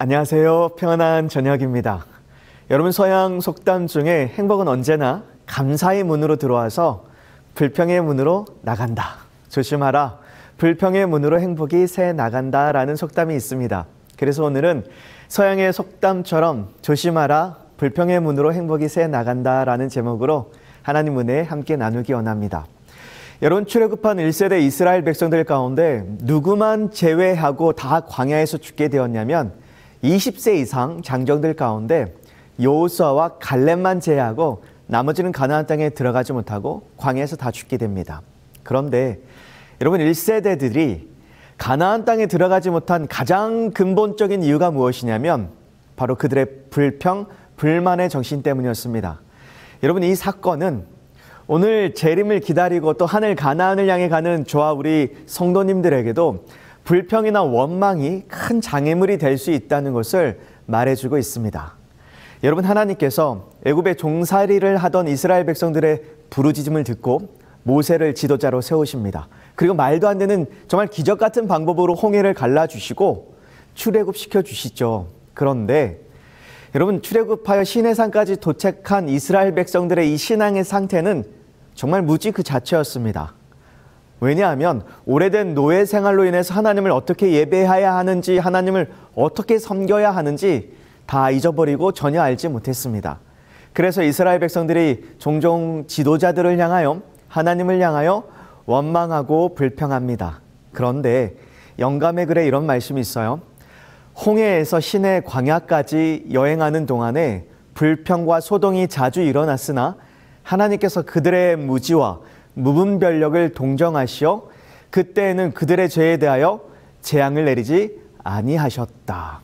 안녕하세요. 평안한 저녁입니다. 여러분, 서양 속담 중에 행복은 언제나 감사의 문으로 들어와서 불평의 문으로 나간다. 조심하라. 불평의 문으로 행복이 새 나간다라는 속담이 있습니다. 그래서 오늘은 서양의 속담처럼 조심하라. 불평의 문으로 행복이 새 나간다라는 제목으로 하나님 은혜 함께 나누기 원합니다. 여러분, 출애굽한 1세대 이스라엘 백성들 가운데 누구만 제외하고 다 광야에서 죽게 되었냐면 20세 이상 장정들 가운데 여호수아와 갈렙만 제외하고 나머지는 가나안 땅에 들어가지 못하고 광야에서 다 죽게 됩니다. 그런데 여러분, 1세대들이 가나안 땅에 들어가지 못한 가장 근본적인 이유가 무엇이냐면 바로 그들의 불평, 불만의 정신 때문이었습니다. 여러분, 이 사건은 오늘 재림을 기다리고 또 하늘 가나안을 향해 가는 저와 우리 성도님들에게도 불평이나 원망이 큰 장애물이 될 수 있다는 것을 말해주고 있습니다. 여러분, 하나님께서 애굽의 종살이를 하던 이스라엘 백성들의 부르짖음을 듣고 모세를 지도자로 세우십니다. 그리고 말도 안 되는 정말 기적 같은 방법으로 홍해를 갈라주시고 출애굽시켜 주시죠. 그런데 여러분, 출애굽하여 시내산까지 도착한 이스라엘 백성들의 이 신앙의 상태는 정말 무지 그 자체였습니다. 왜냐하면 오래된 노예 생활로 인해서 하나님을 어떻게 예배해야 하는지, 하나님을 어떻게 섬겨야 하는지 다 잊어버리고 전혀 알지 못했습니다. 그래서 이스라엘 백성들이 종종 지도자들을 향하여, 하나님을 향하여 원망하고 불평합니다. 그런데 영감의 글에 이런 말씀이 있어요. 홍해에서 시내 광야까지 여행하는 동안에 불평과 소동이 자주 일어났으나 하나님께서 그들의 무지와 무분별력을 동정하시어 그때에는 그들의 죄에 대하여 재앙을 내리지 아니하셨다.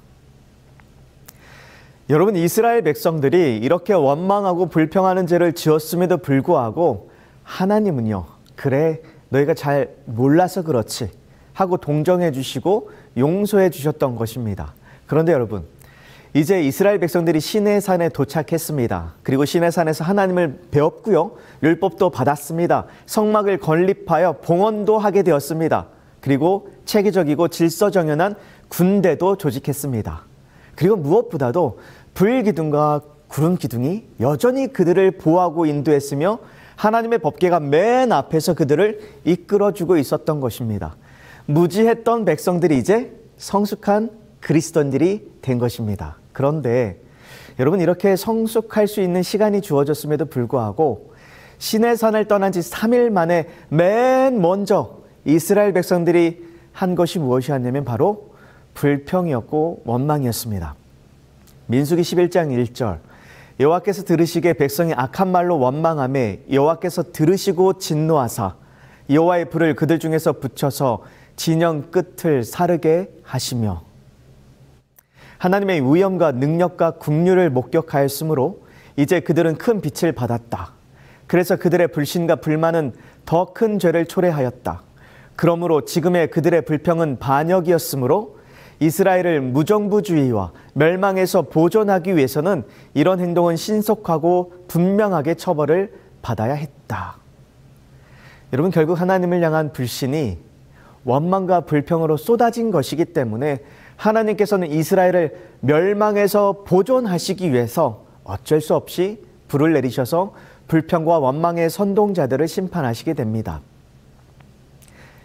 여러분, 이스라엘 백성들이 이렇게 원망하고 불평하는 죄를 지었음에도 불구하고 하나님은요, 그래, 너희가 잘 몰라서 그렇지 하고 동정해 주시고 용서해 주셨던 것입니다. 그런데 여러분, 이제 이스라엘 백성들이 시내산에 도착했습니다. 그리고 시내산에서 하나님을 배웠고요, 율법도 받았습니다. 성막을 건립하여 봉헌도 하게 되었습니다. 그리고 체계적이고 질서정연한 군대도 조직했습니다. 그리고 무엇보다도 불기둥과 구름기둥이 여전히 그들을 보호하고 인도했으며 하나님의 법궤가 맨 앞에서 그들을 이끌어주고 있었던 것입니다. 무지했던 백성들이 이제 성숙한 그리스도인들이 된 것입니다. 그런데 여러분, 이렇게 성숙할 수 있는 시간이 주어졌음에도 불구하고 시내산을 떠난 지 3일 만에 맨 먼저 이스라엘 백성들이 한 것이 무엇이었냐면 바로 불평이었고 원망이었습니다. 민수기 11장 1절, 여호와께서 들으시기에 백성이 악한 말로 원망하매 여호와께서 들으시고 진노하사 여호와의 불을 그들 중에서 붙여서 진영 끝을 사르게 하시며, 하나님의 위엄과 능력과 긍휼을 목격하였으므로 이제 그들은 큰 빛을 받았다. 그래서 그들의 불신과 불만은 더 큰 죄를 초래하였다. 그러므로 지금의 그들의 불평은 반역이었으므로 이스라엘을 무정부주의와 멸망에서 보존하기 위해서는 이런 행동은 신속하고 분명하게 처벌을 받아야 했다. 여러분, 결국 하나님을 향한 불신이 원망과 불평으로 쏟아진 것이기 때문에 하나님께서는 이스라엘을 멸망에서 보존하시기 위해서 어쩔 수 없이 불을 내리셔서 불평과 원망의 선동자들을 심판하시게 됩니다.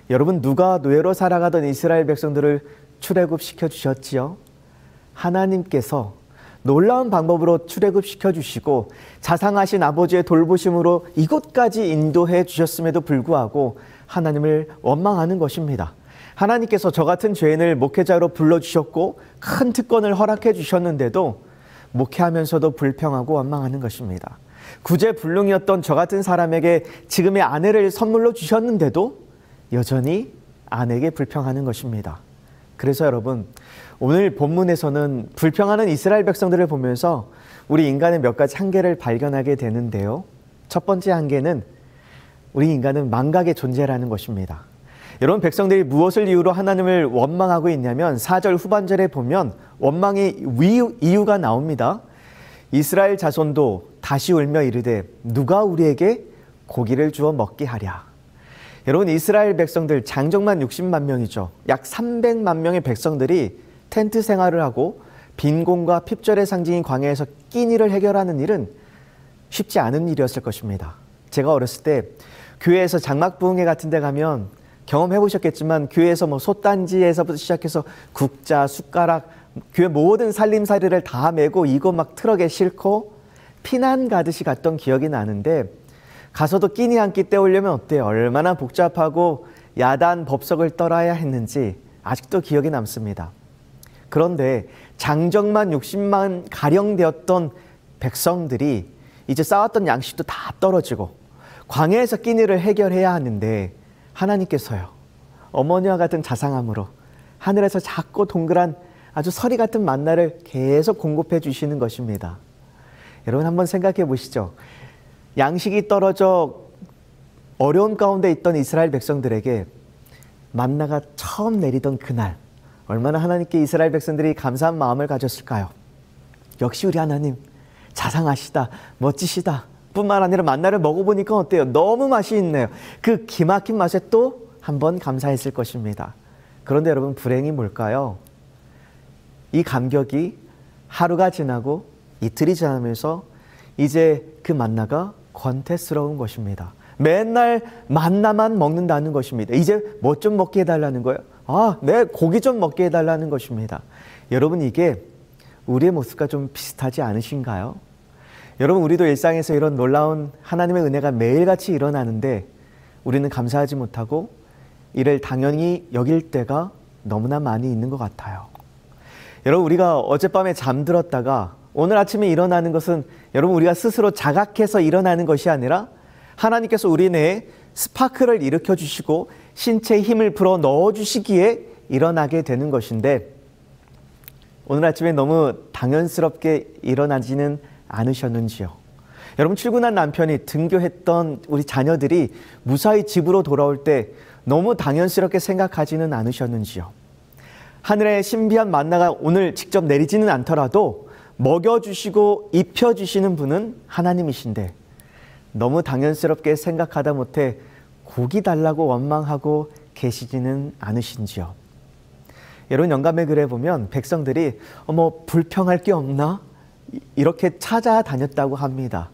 여러분, 누가 노예로 살아가던 이스라엘 백성들을 출애굽시켜 주셨지요? 하나님께서 놀라운 방법으로 출애굽시켜 주시고 자상하신 아버지의 돌보심으로 이곳까지 인도해 주셨음에도 불구하고 하나님을 원망하는 것입니다. 하나님께서 저 같은 죄인을 목회자로 불러주셨고 큰 특권을 허락해 주셨는데도 목회하면서도 불평하고 원망하는 것입니다. 구제불능이었던 저 같은 사람에게 지금의 아내를 선물로 주셨는데도 여전히 아내에게 불평하는 것입니다. 그래서 여러분, 오늘 본문에서는 불평하는 이스라엘 백성들을 보면서 우리 인간의 몇 가지 한계를 발견하게 되는데요. 첫 번째 한계는 우리 인간은 망각의 존재라는 것입니다. 여러분, 백성들이 무엇을 이유로 하나님을 원망하고 있냐면 4절 후반절에 보면 원망의 이유가 나옵니다. 이스라엘 자손도 다시 울며 이르되 누가 우리에게 고기를 주어 먹게 하랴. 여러분, 이스라엘 백성들 장정만 60만 명이죠. 약 300만 명의 백성들이 텐트 생활을 하고 빈곤과 핍절의 상징인 광야에서 끼니를 해결하는 일은 쉽지 않은 일이었을 것입니다. 제가 어렸을 때 교회에서 장막부흥회 같은 데 가면 경험해 보셨겠지만 교회에서 뭐 솥단지에서부터 시작해서 국자, 숟가락, 교회 모든 살림살이를 다 메고 이거 막 트럭에 싣고 피난 가듯이 갔던 기억이 나는데 가서도 끼니 한 끼 때우려면 어때요? 얼마나 복잡하고 야단 법석을 떨어야 했는지 아직도 기억이 남습니다. 그런데 장정만 60만 가량 되었던 백성들이 이제 쌓았던 양식도 다 떨어지고 광야에서 끼니를 해결해야 하는데 하나님께서요, 어머니와 같은 자상함으로 하늘에서 작고 동그란 아주 서리 같은 만나를 계속 공급해 주시는 것입니다. 여러분 한번 생각해 보시죠. 양식이 떨어져 어려운 가운데 있던 이스라엘 백성들에게 만나가 처음 내리던 그날, 얼마나 하나님께 이스라엘 백성들이 감사한 마음을 가졌을까요? 역시 우리 하나님 자상하시다, 멋지시다 뿐만 아니라 만나를 먹어보니까 어때요? 너무 맛이 있네요. 그 기막힌 맛에 또 한 번 감사했을 것입니다. 그런데 여러분, 불행이 뭘까요? 이 감격이 하루가 지나고 이틀이 지나면서 이제 그 만나가 권태스러운 것입니다. 맨날 만나만 먹는다는 것입니다. 이제 뭐 좀 먹게 해달라는 거예요? 네, 고기 좀 먹게 해달라는 것입니다. 여러분, 이게 우리의 모습과 좀 비슷하지 않으신가요? 여러분, 우리도 일상에서 이런 놀라운 하나님의 은혜가 매일같이 일어나는데 우리는 감사하지 못하고 이를 당연히 여길 때가 너무나 많이 있는 것 같아요. 여러분, 우리가 어젯밤에 잠들었다가 오늘 아침에 일어나는 것은 여러분, 우리가 스스로 자각해서 일어나는 것이 아니라 하나님께서 우리 내에 스파크를 일으켜 주시고 신체에 힘을 불어 넣어 주시기에 일어나게 되는 것인데, 오늘 아침에 너무 당연스럽게 일어나지는 않으셨는지요? 여러분, 출근한 남편이 등교했던 우리 자녀들이 무사히 집으로 돌아올 때 너무 당연스럽게 생각하지는 않으셨는지요? 하늘의 신비한 만나가 오늘 직접 내리지는 않더라도 먹여주시고 입혀주시는 분은 하나님이신데 너무 당연스럽게 생각하다 못해 고기 달라고 원망하고 계시지는 않으신지요? 여러분, 영감의 글에 보면 백성들이 불평할 게 없나? 이렇게 찾아다녔다고 합니다.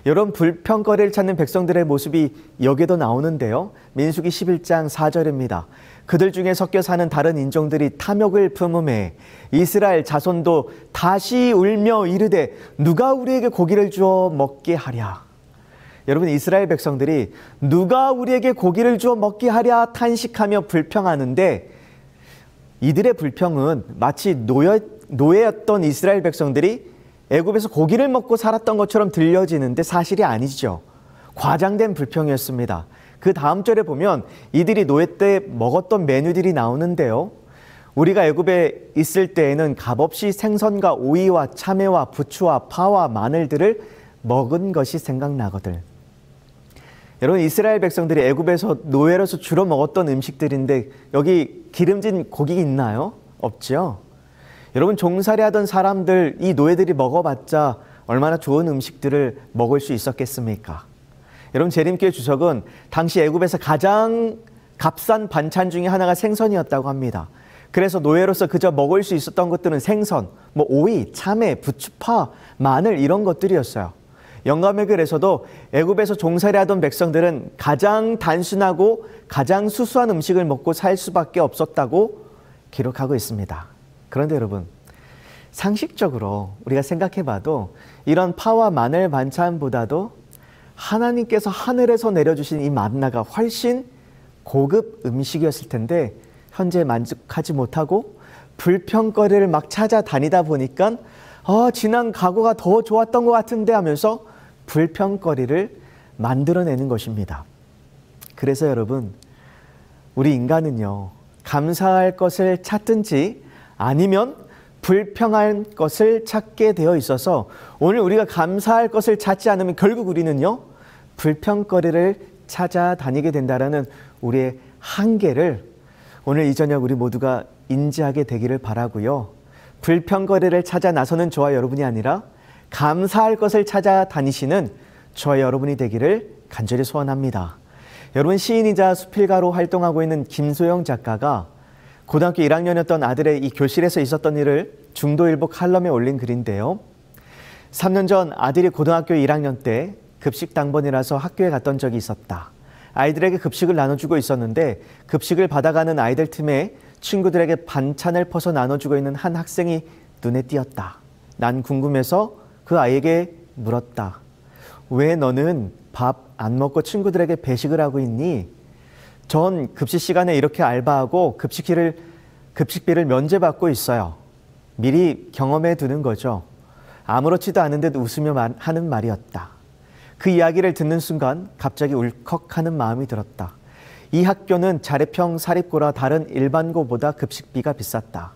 여러분, 불평거리를 찾는 백성들의 모습이 여기에도 나오는데요. 민수기 11장 4절입니다. 그들 중에 섞여 사는 다른 인종들이 탐욕을 품음에 이스라엘 자손도 다시 울며 이르되 누가 우리에게 고기를 주어 먹게 하랴. 여러분, 이스라엘 백성들이 누가 우리에게 고기를 주어 먹게 하랴 탄식하며 불평하는데, 이들의 불평은 마치 노예였던 이스라엘 백성들이 애굽에서 고기를 먹고 살았던 것처럼 들려지는데 사실이 아니죠. 과장된 불평이었습니다. 그 다음 절에 보면 이들이 노예 때 먹었던 메뉴들이 나오는데요. 우리가 애굽에 있을 때에는 값없이 생선과 오이와 참외와 부추와 파와 마늘들을 먹은 것이 생각나거든. 여러분, 이스라엘 백성들이 애굽에서 노예로서 주로 먹었던 음식들인데 여기 기름진 고기 있나요? 없죠. 여러분, 종살이 하던 사람들, 이 노예들이 먹어봤자 얼마나 좋은 음식들을 먹을 수 있었겠습니까? 여러분, 재림교회 주석은 당시 애굽에서 가장 값싼 반찬 중에 하나가 생선이었다고 합니다. 그래서 노예로서 그저 먹을 수 있었던 것들은 생선, 오이, 참외, 부추파, 마늘 이런 것들이었어요. 영감의 글에서도 애굽에서 종살이 하던 백성들은 가장 단순하고 가장 수수한 음식을 먹고 살 수밖에 없었다고 기록하고 있습니다. 그런데 여러분, 상식적으로 우리가 생각해봐도 이런 파와 마늘 반찬보다도 하나님께서 하늘에서 내려주신 이 만나가 훨씬 고급 음식이었을 텐데 현재 만족하지 못하고 불평거리를 막 찾아다니다 보니까 지난 과거가 더 좋았던 것 같은데 하면서 불평거리를 만들어내는 것입니다. 그래서 여러분, 우리 인간은요, 감사할 것을 찾든지 아니면 불평할 것을 찾게 되어 있어서 오늘 우리가 감사할 것을 찾지 않으면 결국 우리는요, 불평거리를 찾아다니게 된다는 우리의 한계를 오늘 이 저녁 우리 모두가 인지하게 되기를 바라고요. 불평거리를 찾아 나서는 저와 여러분이 아니라 감사할 것을 찾아다니시는 저와 여러분이 되기를 간절히 소원합니다. 여러분, 시인이자 수필가로 활동하고 있는 김소영 작가가 고등학교 1학년이었던 아들의 이 교실에서 있었던 일을 중도일보 칼럼에 올린 글인데요. 3년 전 아들이 고등학교 1학년 때 급식 당번이라서 학교에 갔던 적이 있었다. 아이들에게 급식을 나눠주고 있었는데 급식을 받아가는 아이들 틈에 친구들에게 반찬을 퍼서 나눠주고 있는 한 학생이 눈에 띄었다. 난 궁금해서 그 아이에게 물었다. 왜 너는 밥 안 먹고 친구들에게 배식을 하고 있니? 전 급식 시간에 이렇게 알바하고 급식비를 면제받고 있어요. 미리 경험해 두는 거죠. 아무렇지도 않은 듯 웃으며 하는 말이었다. 그 이야기를 듣는 순간 갑자기 울컥하는 마음이 들었다. 이 학교는 자례평 사립고라 다른 일반고보다 급식비가 비쌌다.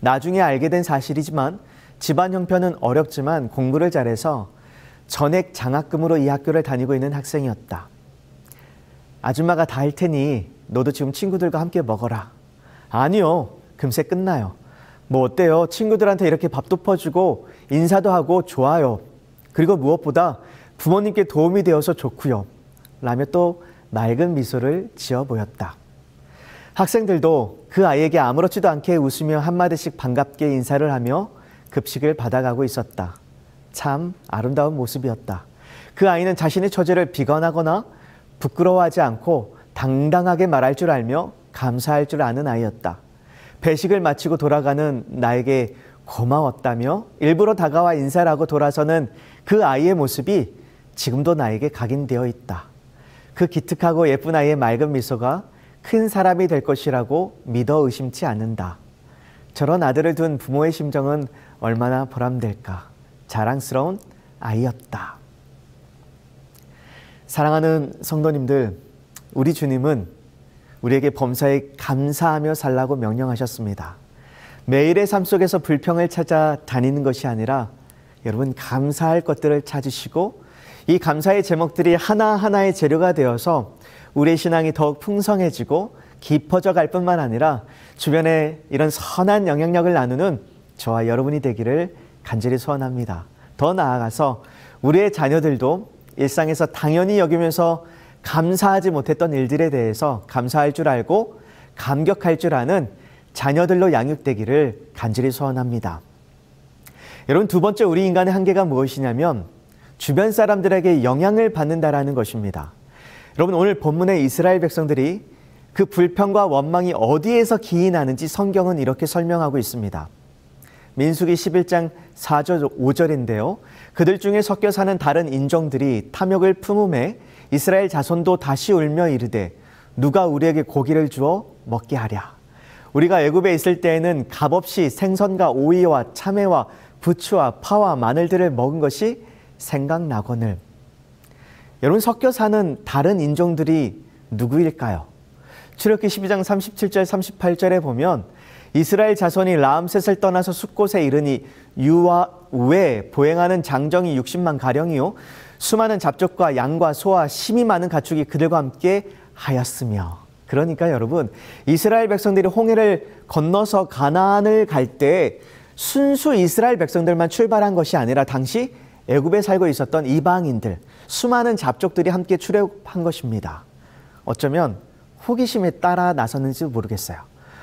나중에 알게 된 사실이지만 집안 형편은 어렵지만 공부를 잘해서 전액 장학금으로 이 학교를 다니고 있는 학생이었다. 아줌마가 다 할 테니 너도 지금 친구들과 함께 먹어라. 아니요, 금세 끝나요. 뭐 어때요? 친구들한테 이렇게 밥도 퍼주고 인사도 하고 좋아요. 그리고 무엇보다 부모님께 도움이 되어서 좋고요. 라며 또 맑은 미소를 지어 보였다. 학생들도 그 아이에게 아무렇지도 않게 웃으며 한마디씩 반갑게 인사를 하며 급식을 받아가고 있었다. 참 아름다운 모습이었다. 그 아이는 자신의 처지를 비관하거나 부끄러워하지 않고 당당하게 말할 줄 알며 감사할 줄 아는 아이였다. 배식을 마치고 돌아가는 나에게 고마웠다며 일부러 다가와 인사를 하고 돌아서는 그 아이의 모습이 지금도 나에게 각인되어 있다. 그 기특하고 예쁜 아이의 맑은 미소가 큰 사람이 될 것이라고 믿어 의심치 않는다. 저런 아들을 둔 부모의 심정은 얼마나 보람될까. 자랑스러운 아이였다. 사랑하는 성도님들, 우리 주님은 우리에게 범사에 감사하며 살라고 명령하셨습니다. 매일의 삶 속에서 불평을 찾아 다니는 것이 아니라 여러분 감사할 것들을 찾으시고 이 감사의 제목들이 하나하나의 재료가 되어서 우리의 신앙이 더욱 풍성해지고 깊어져 갈 뿐만 아니라 주변에 이런 선한 영향력을 나누는 저와 여러분이 되기를 간절히 소원합니다. 더 나아가서 우리의 자녀들도 일상에서 당연히 여기면서 감사하지 못했던 일들에 대해서 감사할 줄 알고 감격할 줄 아는 자녀들로 양육되기를 간절히 소원합니다. 여러분, 두 번째 우리 인간의 한계가 무엇이냐면 주변 사람들에게 영향을 받는다라는 것입니다. 여러분, 오늘 본문의 이스라엘 백성들이 그 불평과 원망이 어디에서 기인하는지 성경은 이렇게 설명하고 있습니다. 민수기 11장 4절 5절인데요. 그들 중에 섞여 사는 다른 인종들이 탐욕을 품음에 이스라엘 자손도 다시 울며 이르되 누가 우리에게 고기를 주어 먹게 하랴. 우리가 애굽에 있을 때에는 값없이 생선과 오이와 참외와 부추와 파와 마늘들을 먹은 것이 생각나거늘. 여러분, 섞여 사는 다른 인종들이 누구일까요? 출애굽기 12장 37절 38절에 보면 이스라엘 자손이 라암셋을 떠나서 숫곳에 이르니 유와 우에 보행하는 장정이 60만 가량이요 수많은 잡족과 양과 소와 심이 많은 가축이 그들과 함께 하였으며. 그러니까 여러분, 이스라엘 백성들이 홍해를 건너서 가나안을 갈 때 순수 이스라엘 백성들만 출발한 것이 아니라 당시 애굽에 살고 있었던 이방인들, 수많은 잡족들이 함께 출애굽한 것입니다. 어쩌면 호기심에 따라 나섰는지 모르겠어요.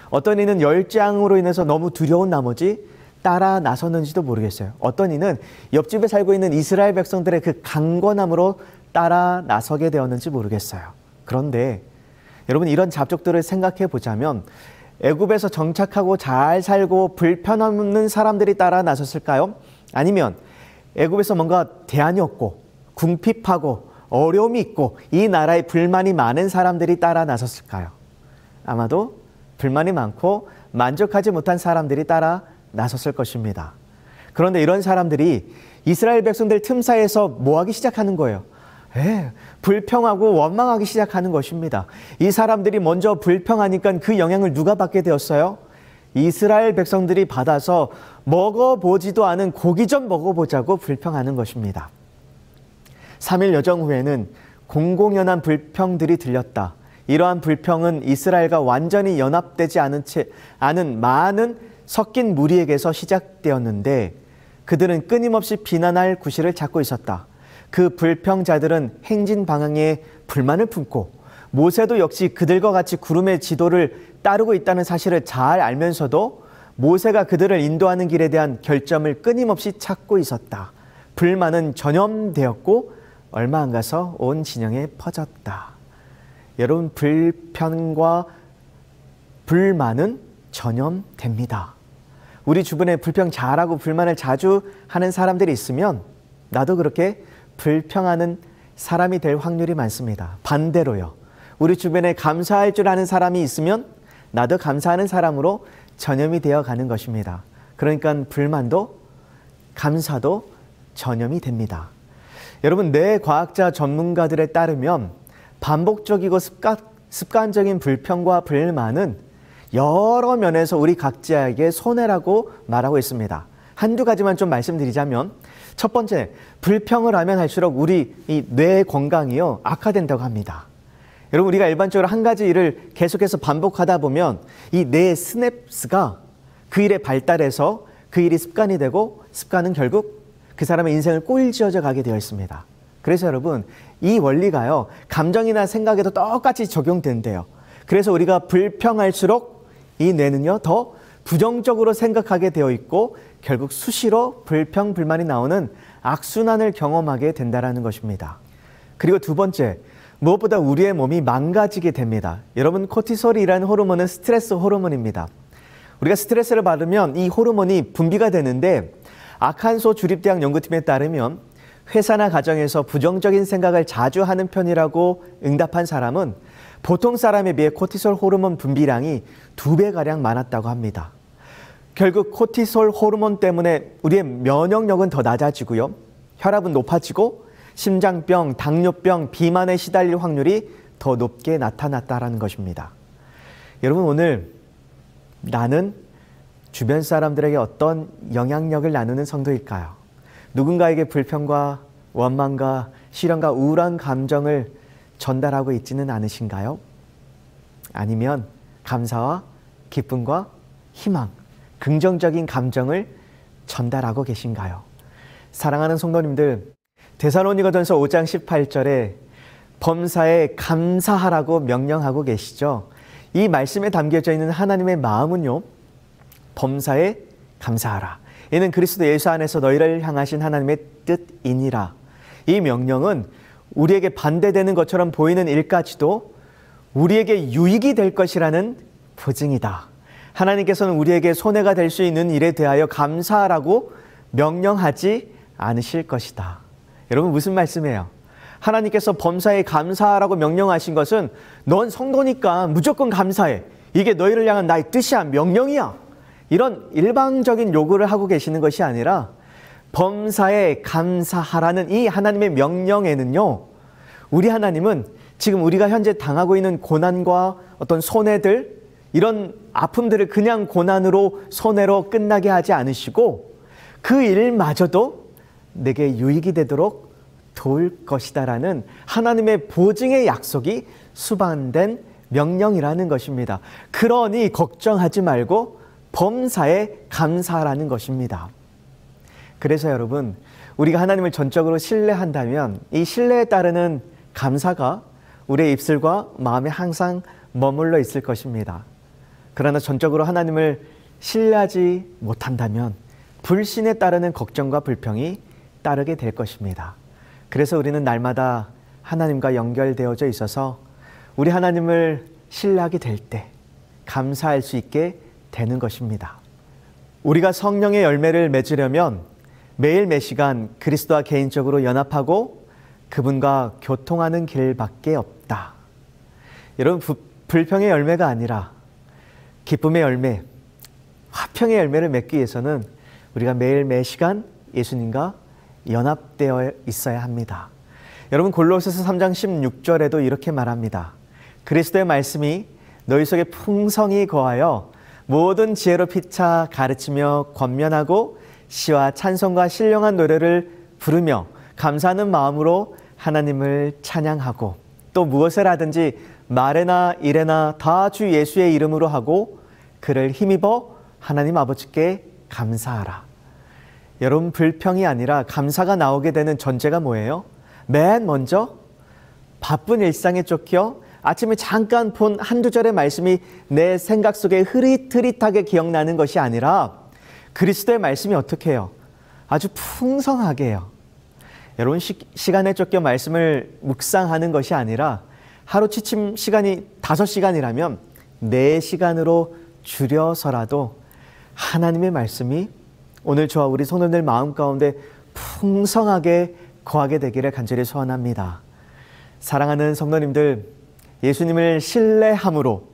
어떤 이는 열장으로 인해서 너무 두려운 나머지 따라 나섰는지도 모르겠어요. 어떤 이는 옆집에 살고 있는 이스라엘 백성들의 그 강권함으로 따라 나서게 되었는지 모르겠어요. 그런데 여러분, 이런 잡족들을 생각해 보자면 애굽에서 정착하고 잘 살고 불편 없는 사람들이 따라 나섰을까요? 아니면 애굽에서 뭔가 대안이 없고 궁핍하고 어려움이 있고 이 나라에 불만이 많은 사람들이 따라 나섰을까요? 아마도 불만이 많고 만족하지 못한 사람들이 따라 나섰을 것입니다. 그런데 이런 사람들이 이스라엘 백성들 틈 사이에서 뭐하기 시작하는 거예요? 불평하고 원망하기 시작하는 것입니다. 이 사람들이 먼저 불평하니까 그 영향을 누가 받게 되었어요? 이스라엘 백성들이 받아서 먹어보지도 않은 고기 좀 먹어보자고 불평하는 것입니다. 3일 여정 후에는 공공연한 불평들이 들렸다. 이러한 불평은 이스라엘과 완전히 연합되지 않은 많은 섞인 무리에게서 시작되었는데 그들은 끊임없이 비난할 구실을 찾고 있었다. 그 불평자들은 행진 방향에 불만을 품고 모세도 역시 그들과 같이 구름의 지도를 따르고 있다는 사실을 잘 알면서도 모세가 그들을 인도하는 길에 대한 결점을 끊임없이 찾고 있었다. 불만은 전염되었고 얼마 안 가서 온 진영에 퍼졌다. 여러분, 불편과 불만은 전염됩니다. 우리 주변에 불평 잘하고 불만을 자주 하는 사람들이 있으면 나도 그렇게 불평하는 사람이 될 확률이 많습니다. 반대로요. 우리 주변에 감사할 줄 아는 사람이 있으면 나도 감사하는 사람으로 전염이 되어 가는 것입니다. 그러니까 불만도 감사도 전염이 됩니다. 여러분, 뇌과학자 전문가들에 따르면 반복적이고 습관적인 불평과 불만은 여러 면에서 우리 각자에게 손해라고 말하고 있습니다. 한두 가지만 좀 말씀드리자면, 첫 번째, 불평을 하면 할수록 우리 이 뇌 건강이요 악화된다고 합니다. 여러분, 우리가 일반적으로 한 가지 일을 계속해서 반복하다 보면 이 뇌 스냅스가 그 일에 발달해서 그 일이 습관이 되고, 습관은 결국 그 사람의 인생을 꼬일지어져 가게 되어 있습니다. 그래서 여러분, 이 원리가요 감정이나 생각에도 똑같이 적용된대요. 그래서 우리가 불평할수록 이 뇌는요 더 부정적으로 생각하게 되어 있고, 결국 수시로 불평, 불만이 나오는 악순환을 경험하게 된다는 것입니다. 그리고 두 번째, 무엇보다 우리의 몸이 망가지게 됩니다. 여러분, 코티솔이라는 호르몬은 스트레스 호르몬입니다. 우리가 스트레스를 받으면 이 호르몬이 분비가 되는데, 악한소 주립대학 연구팀에 따르면 회사나 가정에서 부정적인 생각을 자주 하는 편이라고 응답한 사람은 보통 사람에 비해 코티솔 호르몬 분비량이 2배가량 많았다고 합니다. 결국 코티솔 호르몬 때문에 우리의 면역력은 더 낮아지고요, 혈압은 높아지고 심장병, 당뇨병, 비만에 시달릴 확률이 더 높게 나타났다는 것입니다. 여러분, 오늘 나는 주변 사람들에게 어떤 영향력을 나누는 성도일까요? 누군가에게 불평과 원망과 시련과 우울한 감정을 전달하고 있지는 않으신가요? 아니면 감사와 기쁨과 희망, 긍정적인 감정을 전달하고 계신가요? 사랑하는 성도님들, 데살로니가전서 5장 18절에 범사에 감사하라고 명령하고 계시죠. 이 말씀에 담겨져 있는 하나님의 마음은요, 범사에 감사하라. 이는 그리스도 예수 안에서 너희를 향하신 하나님의 뜻이니라. 이 명령은 우리에게 반대되는 것처럼 보이는 일까지도 우리에게 유익이 될 것이라는 보증이다. 하나님께서는 우리에게 손해가 될 수 있는 일에 대하여 감사하라고 명령하지 않으실 것이다. 여러분, 무슨 말씀이에요? 하나님께서 범사에 감사하라고 명령하신 것은 넌 성도니까 무조건 감사해, 이게 너희를 향한 나의 뜻이야, 명령이야, 이런 일방적인 요구를 하고 계시는 것이 아니라 범사에 감사하라는 이 하나님의 명령에는요, 우리 하나님은 지금 우리가 현재 당하고 있는 고난과 어떤 손해들, 이런 아픔들을 그냥 고난으로 손해로 끝나게 하지 않으시고 그 일마저도 내게 유익이 되도록 도울 것이다라는 하나님의 보증의 약속이 수반된 명령이라는 것입니다. 그러니 걱정하지 말고 범사에 감사하라는 것입니다. 그래서 여러분, 우리가 하나님을 전적으로 신뢰한다면 이 신뢰에 따르는 감사가 우리의 입술과 마음에 항상 머물러 있을 것입니다. 그러나 전적으로 하나님을 신뢰하지 못한다면 불신에 따르는 걱정과 불평이 따르게 될 것입니다. 그래서 우리는 날마다 하나님과 연결되어져 있어서 우리 하나님을 신뢰하게 될 때 감사할 수 있게 되는 것입니다. 우리가 성령의 열매를 맺으려면 매일 매시간 그리스도와 개인적으로 연합하고 그분과 교통하는 길밖에 없다. 여러분, 불평의 열매가 아니라 기쁨의 열매, 화평의 열매를 맺기 위해서는 우리가 매일 매시간 예수님과 연합되어 있어야 합니다. 여러분, 골로새서 3장 16절에도 이렇게 말합니다. 그리스도의 말씀이 너희 속에 풍성히 거하여 모든 지혜로 피차 가르치며 권면하고 시와 찬송과 신령한 노래를 부르며 감사하는 마음으로 하나님을 찬양하고 또 무엇을 하든지 말에나 일에나 다 주 예수의 이름으로 하고 그를 힘입어 하나님 아버지께 감사하라. 여러분, 불평이 아니라 감사가 나오게 되는 전제가 뭐예요? 맨 먼저 바쁜 일상에 쫓겨 아침에 잠깐 본 한두 절의 말씀이 내 생각 속에 흐릿흐릿하게 기억나는 것이 아니라 그리스도의 말씀이 어떻게 해요? 아주 풍성하게 해요. 여러분, 시간에 쫓겨 말씀을 묵상하는 것이 아니라 하루 취침 시간이 5시간이라면 4시간으로 줄여서라도 하나님의 말씀이 오늘 저와 우리 성도들 마음 가운데 풍성하게 거하게 되기를 간절히 소원합니다. 사랑하는 성도님들, 예수님을 신뢰함으로,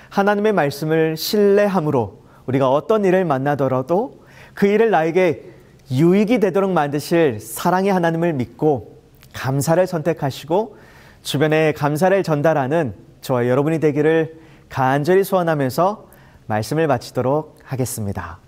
하나님의 말씀을 신뢰함으로 우리가 어떤 일을 만나더라도 그 일을 나에게 유익이 되도록 만드실 사랑의 하나님을 믿고 감사를 선택하시고 주변에 감사를 전달하는 저와 여러분이 되기를 간절히 소원하면서 말씀을 마치도록 하겠습니다.